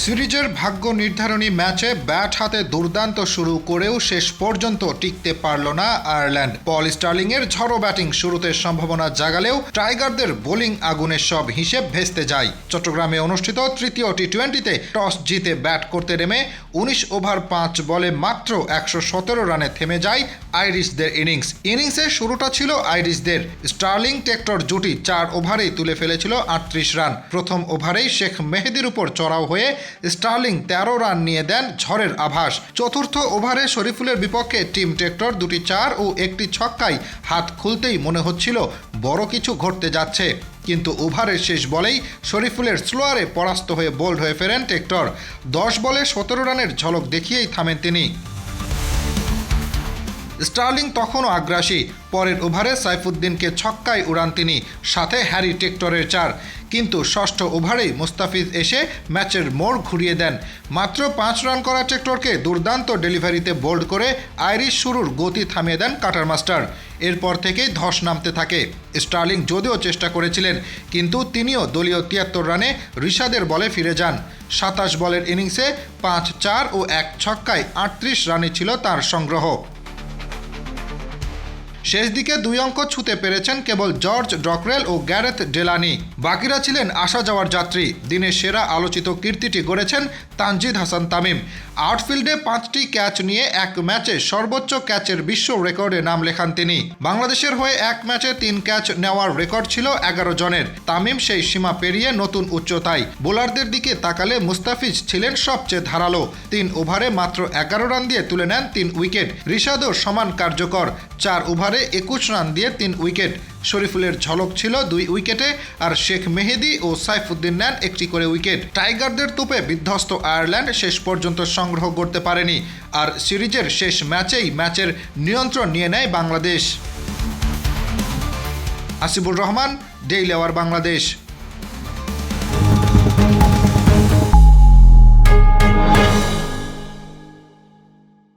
সিরিজের ভাগ্য নির্ধারণী ম্যাচে ব্যাট হাতে দুর্দান্ত শুরু করেও শেষ পর্যন্ত টিকতে পারল না আয়ারল্যান্ড। পল স্টার্লিংয়ের ঝড়ো ব্যাটিং শুরুতে সম্ভাবনা জাগালেও টাইগারদের বোলিং আগুনের সব হিসেব ভেস্তে যায়। চট্টগ্রামে অনুষ্ঠিত তৃতীয় টি-20তে টস জিতে ব্যাট করতে নেমে ১৯ ওভার ৫ বলে মাত্র ১১৭ রানে থেমে যায় আইরিশদের ইনিংসে শুরুটা ছিল আইরিশদের। স্টার্লিং টেক্টর জুটি ৪ ওভারেই তুলে ফেলেছিল ৩৮ রান। প্রথম ওভারেই শেখ মেহেদির উপর চড়াও হয়ে স্টার্লিং ১৩ রান নিয়ে দেন ঝড়ের আভাস। চতুর্থ ওভারে শরীফুলের বিপক্ষে টিম টেক্টর ২টি ৪ ও একটি ছক্কায় হাত খুলতেই মনে হচ্ছিল বড় কিছু ঘটতে যাচ্ছে, কিন্তু ওভারের শেষ বলেই শরীফুলের স্লোয়ারে পরাস্ত হয়ে বোল্ড হয়ে ফেরেন টেক্টর। ১০ বলে ১৭ রানের ঝলক দেখিয়েই থামেন তিনি। স্টার্লিং তখনও আগ্রাসী। পরের ওভারে সাইফুদ্দিনকে ছক্কায় উড়ান তিনি, সাথে হ্যারি টেক্টরের ৪। কিন্তু ষষ্ঠ ওভারেই মুস্তাফিজ এসে ম্যাচের মোড় ঘুরিয়ে দেন। মাত্র ৫ রান করা টেক্টরকে দুর্দান্ত ডেলিভারিতে বোল্ড করে আইরিশ শুরুর গতি থামিয়ে দেন কাটার মাস্টার। এরপর থেকেই ধস নামতে থাকে। স্টার্লিং যদিও চেষ্টা করেছিলেন, কিন্তু তিনিও দলীয় ৭৩ রানে ঋষাদের বলে ফিরে যান। ২৭ বলের ইনিংসে ৫ ৪ ও ১ ছক্কায় ৩৮ রানই ছিল তার সংগ্রহ। শেষ দিকে ২ অঙ্ক ছুঁতে পেরেছেন কেবল জর্জ ডকরেল ও গ্যারেথ ডেলানি। বাকিরা ছিলেন আসা যাওয়ার যাত্রী। দিনের সেরা আলোচিত কীর্তিটি গড়েছেন তানজিদ হাসান তামিম। আউটফিল্ডে ৫টি ক্যাচ নিয়ে এক ম্যাচে সর্বোচ্চ ক্যাচের বিশ্ব রেকর্ডে নাম লেখান তিনি। বাংলাদেশের হয়ে এক ম্যাচে ৩ ক্যাচ নেওয়ার রেকর্ড ছিল ১১ জনের। তামিম সেই সীমা পেরিয়ে নতুন উচ্চতায়। বোলারদের দিকে তাকালে মুস্তাফিজ ছিলেন সবচেয়ে ধারালো। ৩ ওভারে মাত্র ১১ রান দিয়ে তুলে নেন ৩ উইকেট। ঋষাদও সমান কার্যকর। ৪ ওভারে ২১ রান দিয়ে ৩ উইকেট। শরীফুলের ঝলক ছিল ২ উইকেটে, আর শেখ মেহেদি ও সাইফুদ্দিন নেন একটি করে উইকেট। টাইগারদের তোপে বিধ্বস্ত আয়ারল্যান্ড শেষ পর্যন্ত সংগ্রহ করতে পারেনি, আর সিরিজের শেষ ম্যাচেই ম্যাচের নিয়ন্ত্রণ নিয়ে নেয় বাংলাদেশ। Asifur Rahman, daily our Bangladesh.